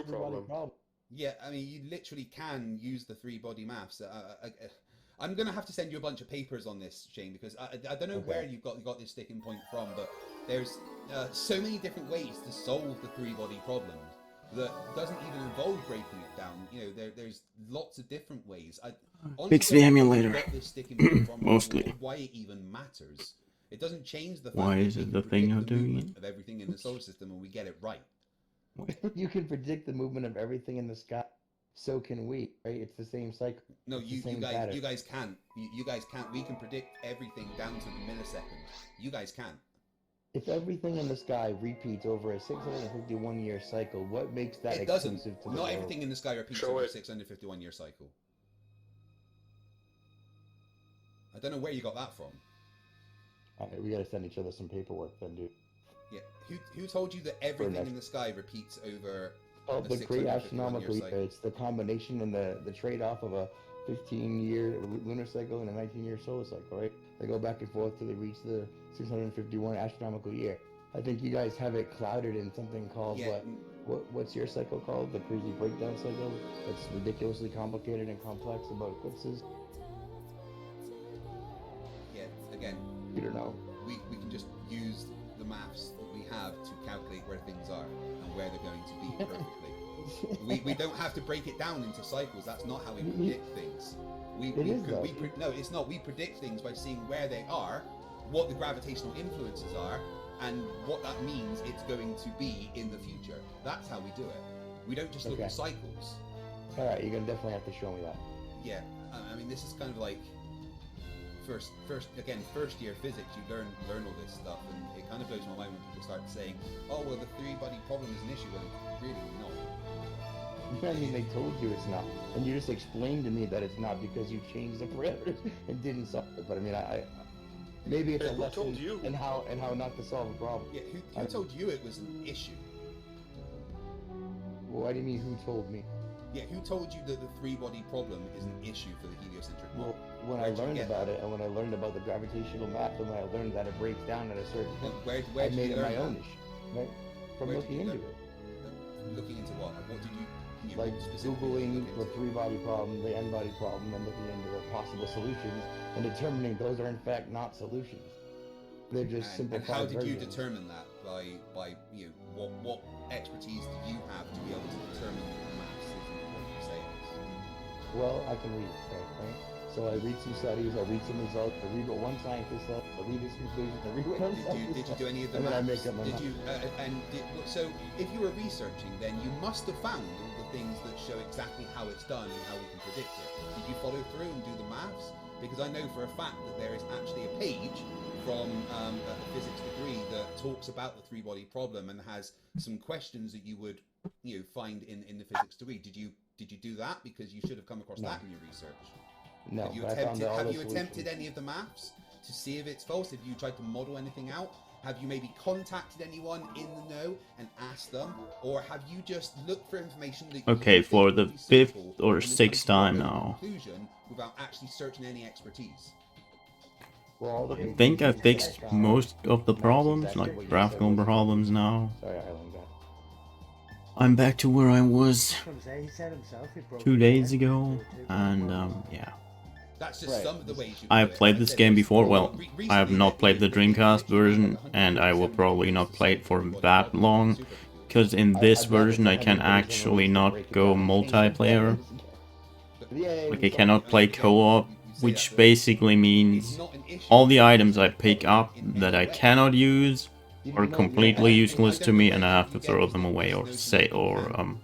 problem. Yeah, I mean, you literally can use the three body maths. I'm gonna have to send you a bunch of papers on this, Shane, because I don't know where Okay. you got this sticking point from, but there's so many different ways to solve the three body problem that doesn't even involve breaking it down. You know, there's lots of different ways. I honestly Fix the don't know where you emulator. got this sticking point from, or Mostly. why it even matters. It doesn't change the fact Why that is we it can the thing predict of the doing movement it? of everything in the solar system and we get it right. You can predict the movement of everything in the sky. So can we, right? It's the same cycle. No, It's the same pattern. you guys can't. You guys can't. We can predict everything down to the millisecond. You guys can't. If everything in the sky repeats over a 651-year cycle, what makes that It doesn't. exclusive to the Not world? everything in the sky repeats Show over a it. 651-year cycle. I don't know where you got that from. All right, we gotta send each other some paperwork then, dude. Yeah, who told you that everything next- in the sky repeats over Oh, a the great 651-year astronomical year. cycle? It's the combination and the trade-off of a 15-year lunar cycle and a 19-year solar cycle, right? They go back and forth till they reach the 651 astronomical year. I think you guys have it clouded in something called Yeah, what's your cycle called? The crazy breakdown cycle? That's ridiculously complicated and complex about eclipses. yeah. Again, You don't know. we can just use the maths that we have to calculate where things are and where they're going to be perfectly. we don't have to break it down into cycles. That's not how we predict things. No, it's not. We predict things by seeing where they are, what the gravitational influences are, and what that means it's going to be in the future. That's how we do it. We don't just look at cycles. All right, you're gonna definitely have to show me that. Yeah, I mean, this is kind of like first year physics. You learn all this stuff, and it kind of blows my mind when people start saying, "Oh, well, the three-body problem is an issue." Well, it's really not. I mean, they told you it's not, and you just explained to me that it's not because you changed the parameters and didn't solve it. But I mean, I maybe it's a Who lesson told you? in how not to solve a problem. Yeah, who told you it was an issue? Well, what do you mean? Who told me? Yeah, who told you that the three-body problem is an issue for the heliocentric model? Well, when I learned about it, and when I learned about the gravitational math, and when I learned that it breaks down at a certain And point, where I did made you it learn my that? own issue, right? From Where did looking you into learn- it, Looking into what? What did you like what specifically googling look the into? three-body problem, the n-body problem, and looking into the possible solutions, and determining those are in fact not solutions. They're just And simplified how did you versions. determine that? By what expertise do you have to be able to determine that the maths isn't what you say it is? Well, I can read it, right? So I read some studies, I read some results, I read what one scientist said, I read his conclusions, I read what another scientist Did you said, do any of the and then I maths? make up my Did mind. you so if you were researching, then you must have found all the things that show exactly how it's done and how we can predict it. Did you follow through and do the maths? Because I know for a fact that there is actually a page from a physics degree that talks about the three-body problem and has some questions that you would find in the physics degree. Did you do that? Because you should have come across that in your research. No, Have you but I found attempted, all have the you attempted solutions. any of the maths to see if it's false? Have you tried to model anything out? Have you maybe contacted anyone in the know and asked them? Or have you just looked for information that Okay, you for think the would be fifth suitable or and then sixth come to time your own now. conclusion without actually searching any expertise? Well, all the I think I conclusions that fixed found most of the match problems, exactly like what you said graphical was the problems conclusion. now. Sorry, Ireland guy. I'm back to where I was He said himself he broke 2 it days down ago, to two and problems. yeah. That's just Right. some of the ways you I do have it. played Like I this said, game there's- before. Well, recently I have not played the they Dreamcast literally have version, and I will 147 probably ways not to play solve it the for three-body that problem long, using supercomputers. because in this I'd rather version I can 147 actually ways to not break it go down and change the multiplayer. parameters. Yay, Like, we I solved cannot it. play Again, co-op, you say which that, but basically it's means not an issue all the because items I it's not a pick problem up in that any I way. cannot use Did are you know completely you useless I to don't me, know and I where have to you get throw them this away, or notion say, that you or can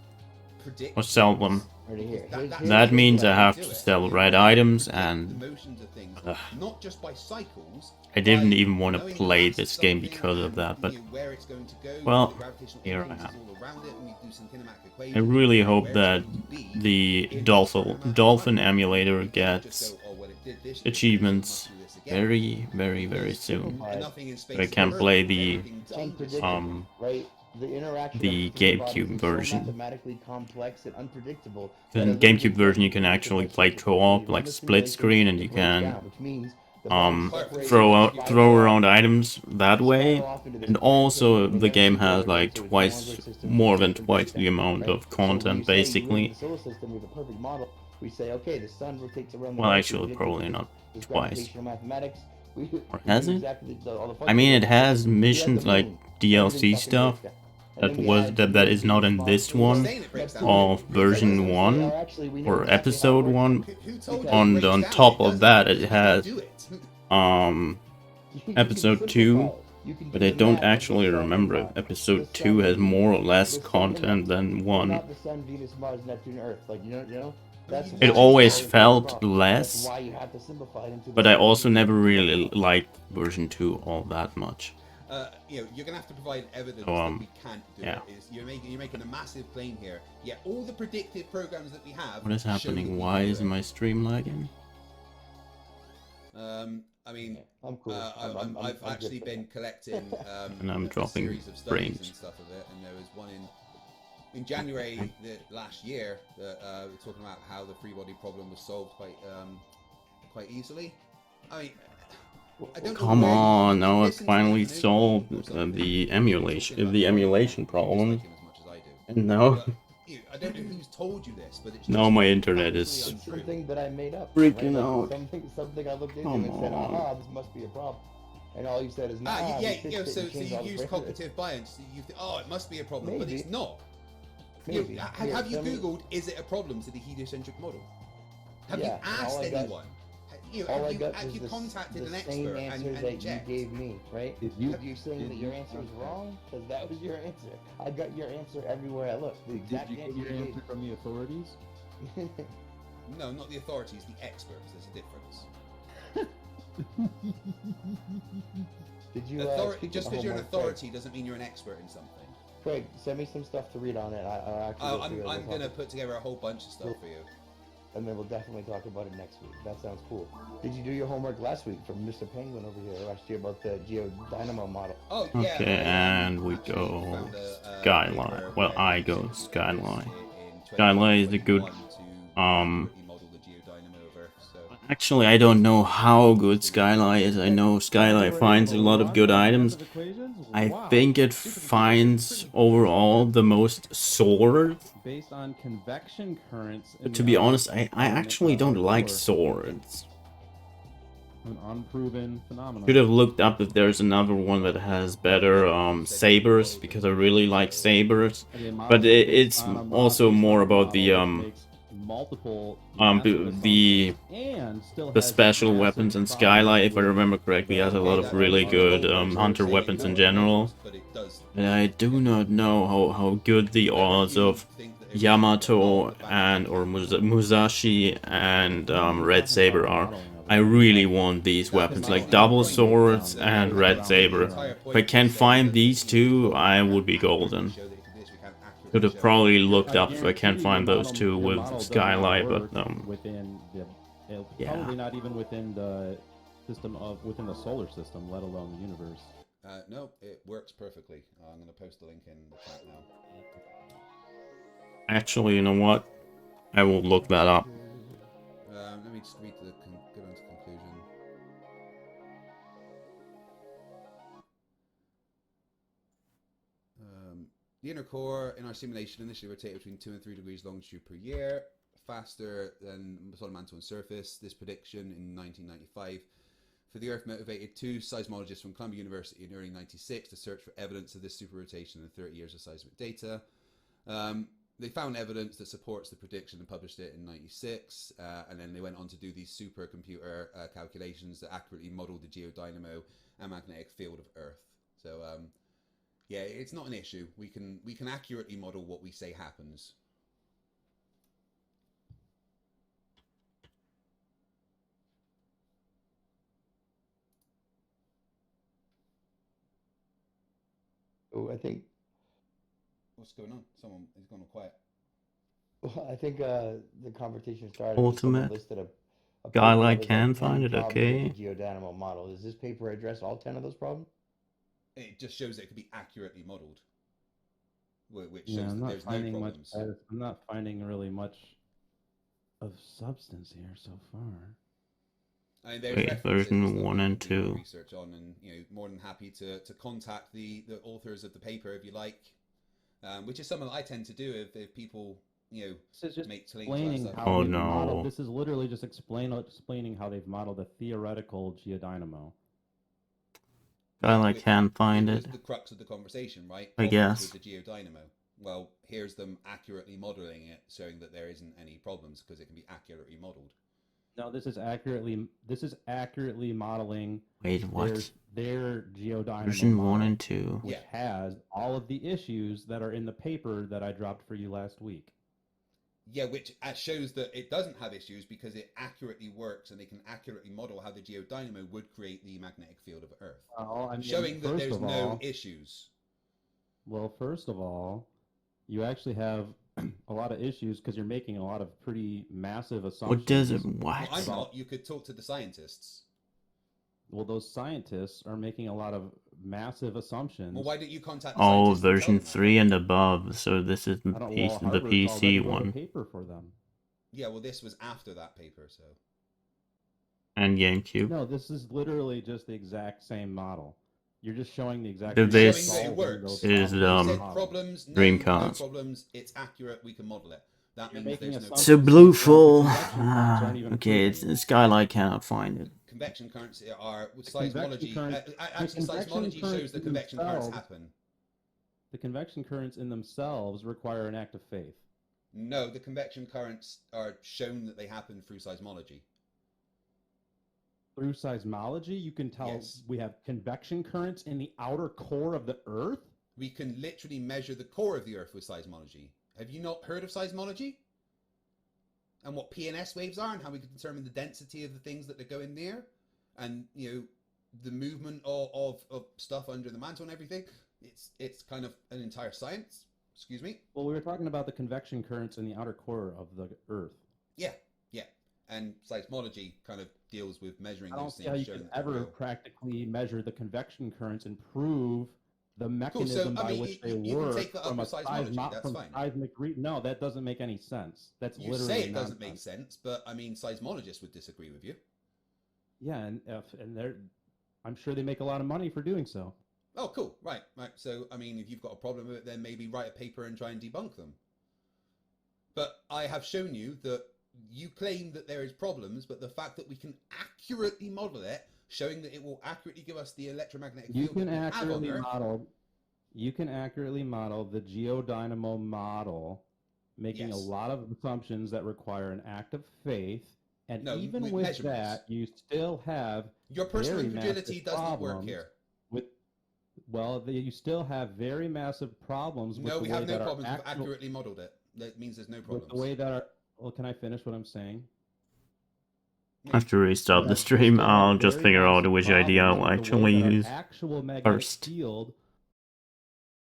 predict or sell things, them. Already here. because that's That the means way I you have do to it. sell You red have to items, predict and the motions of things, ugh, not just by cycles. I didn't by even want to knowing the play mass of this game something because of and that, but where it's going to go, well, the gravitational here I influences am. all around it, and we do some kinematic equations. I really to hope where that it's going to be the in a certain amount of Dolphin time. emulator You can't just gets go, oh, well, it did this year, so it achievements must do this again. very Because soon. nothing in space But I is can't perfect. play the Everything It's changes. unpredictable, right? The interaction the of three bodies GameCube is version. so mathematically complex and unpredictable. In that the it loses GameCube version, you can its actually essence play of co-op, run like the split simulation, screen, and it you breaks can down, which means throw around items that way, and also the game has like more than twice the amount of content basically. The solar system is a perfect model. We say, okay, the sun rotates around the Well, Earth. actually, probably not There's twice. gravitational mathematics. Or has do it? exactly all the I mean, it has We have missions the like moon. DLC Everything fucking stuff breaks down. And then we add that is not in DOD this response one Saying it breaks down. of Who said version it? 1 Oh, actually, we know or exactly how it episode works. 1. Who told you it On breaks down? top It of doesn't. that, it You has do it. You can episode simplify 2, it. You can but do I the don't math of actually the sun and remember. Mars. Episode The 2 sun has and more or Venus. less The sun and content than Mars. 1. Not the sun, Venus, Mars, Neptune, Earth. Like you know. That's It why It it's always always felt problem. less, That's why you have to simplify it into the but I sun, also Venus, never Neptune, really Earth. liked version 2 all that much. You're gonna have to provide evidence So, that we can't do yeah. it. You're making a massive claim here. Yet all the predictive programs that we have. What is show that happening? we Why can do is it. my stream lagging? I mean, I'm cool. I've I'm actually good for been that. collecting And I'm a dropping series of studies frames. and stuff of it, and there was one in January last year that we're talking about how the free body problem was solved quite easily. I mean, I don't know Come where on, you now it listen to finally it, you know, solved or something. the emulation problem. Dislike him as much as I do. And now, But, I don't know who's told you this, but it's now just my internet factually is untrue. Something that I made up. freaking right? out. Something I looked into Come and said, on. aha, this must be a problem. And all you said is, nah, we yeah, fixed it so and changed you all the use parameters. cognitive bias. You think, oh, it must be a problem, but Maybe. it's not. Maybe. Have you Tell me- Googled, is it a problem to the heliocentric model? Have Yeah, you and asked all I got- anyone? All I Have got you was contacted the an same expert answer and that checked? you gave me, right? Did you- You're saying did that your you- answer is wrong? Because that was your answer. I got your answer everywhere I looked. The Did exact you get answer your you answer from the authorities? gave. No, not the authorities, the experts. There's a difference. Did you? Speak Just of because you're an homework, authority doesn't mean you're an expert in something. Craig, send me some stuff to read on it. I'll actually go through it I'm and gonna talk- put together a whole bunch of stuff for you. and then we'll definitely talk about it next week. That sounds cool. Did you do your homework last week from Mr. Penguin over here last year about the Geodynamo model? Oh yeah. Okay, and we actually go found a Skyline. paper Well, where I they go essentially used Skyline. it in Skyline is a good, 2021 to um, accurately model the geodynamo of Earth, so. Actually, I don't know how good Skyline is. I know Skyline finds a lot of good items. I think it finds overall the most swords. Based on convection currents. But to be honest, I actually don't like swords. An unproven phenomenon. Should have looked up if there's another one that has better sabers, because I really like sabers. But it's also more about the the special weapons, and Skylight, if I remember correctly, has a lot of really good hunter weapons in general. And I do not know how good the odds of Yamato and or Musashi and Red Saber are. I really want these weapons, like double swords and red saber. If I can find these two, I would be golden. Could have probably looked up if I can't find those two with Skylight, but within the yeah. probably not even within the system of within the solar system, let alone the universe. No, it works perfectly. I'm going to post the link in the chat now. Actually, you know what? I will look that up. Let me just read to go on to conclusion. The inner core in our simulation initially rotated between 2 and 3 degrees longitude per year, faster than solar mantle and surface. This prediction in 1995 for the Earth motivated two seismologists from Columbia University in early '96 to search for evidence of this super rotation in 30 years of seismic data. They found evidence that supports the prediction and published it in '96, and then they went on to do these supercomputer calculations that accurately modeled the geodynamo and magnetic field of Earth. So yeah, it's not an issue. We can accurately model what we say happens. Oh, I think. What's going on? Someone is going quiet. Well, I think the conversation started. Ultimate. Someone listed a Guy paper like that was can 10 find it, problems okay? with the geodynamo model. Does this paper address all 10 of those problems? It just shows that it could be accurately modeled, which Yeah, shows I'm that not there's no finding much. problems. I'm not finding really much of substance here so far. I mean, there's Wait, references version and stuff 1 that and you can do 2. research on, and more than happy to contact the authors of the paper if you like, which is something that I tend to do if people This is just make claims about explaining stuff. how Oh they've modeled. no. This is literally just explaining how they've modeled a theoretical geodynamo. I can't find it was it. the crux of the conversation, right? I Problems guess. with the geodynamo. Well, here's them accurately modeling it, showing that there isn't any problems because it can be accurately modeled. No, this is accurately modeling Wait, what? their geodynamo Version model, 1 and 2. which Yeah. has all of the issues that are in the paper that I dropped for you last week. Yeah, which shows that it doesn't have issues because it accurately works and they can accurately model how the geodynamo would create the magnetic field of Earth. Well, I mean, Showing that first there's of no all- issues. Well, first of all, you actually have a lot of issues because you're making a lot of pretty massive assumptions. What does it? Well, I'm What? not. You could talk to the scientists. Well, those scientists are making a lot of massive assumptions. Well, why don't you contact the Oh, scientists and tell version them that? 3 and above. So this is I the, don't, PC, well, the Harvard's PC already wrote a one. paper for them. Yeah, well, this was after that paper, so. And GameCube. No, this is literally just the exact same model. You're just showing the exact So same this Showing that it works. those is, problems. You said problems, no Dreamcast. problems, it's accurate, we can model it. That You're means making there's no assumptions. So problems. Bluefall. Convection currents aren't even Okay, proven. Convection Skylight cannot find it. Convection currents are convection seismology. currents- Actually, the convection seismology shows currents that convection currents themselves- happen. The convection currents in themselves require an act of faith. No, the convection currents are shown that they happen through seismology. Through seismology, you can tell Yes. we have convection currents in the outer core of the Earth. We can literally measure the core of the Earth with seismology. Have you not heard of seismology? And what PNS waves are and how we can determine the density of the things that go in there? And, the movement of stuff under the mantle and everything? It's kind of an entire science. Excuse me? Well, we were talking about the convection currents in the outer core of the Earth. Yeah. And seismology kind of deals with measuring I don't those see things. how you showing can that they're ever real. practically measure the convection currents and prove the Cool, mechanism so, I by mean, which they you can work take that up from a with seismology, that's from fine. seismic No, that doesn't make any sense. That's You literally say it doesn't make nonsense. sense, but I mean, seismologists would disagree with you. Yeah, and they're, I'm sure they make a lot of money for doing so. Oh, cool. Right. So, I mean, if you've got a problem with it, then maybe write a paper and try and debunk them. But I have shown you that you claim that there is problems, but the fact that we can accurately model it, showing that it will accurately give us the electromagnetic You field can that we have on accurately Earth. model. You can accurately model the geodynamo model, making a Yes. lot of assumptions that require an act of faith, and No, even with with measurements. that, you still have Your personal very incredulity massive does not work problems here. with. Well, you still have very massive problems with No, the we way have no that problems. our We've actual, accurately modeled it. That means there's no with problems. the way that our. Well, can I finish what I'm saying? After we stop the You stream, still have I'll just very figure out massive which idea problems I'll with the way actually that our use. actual magnetic first. field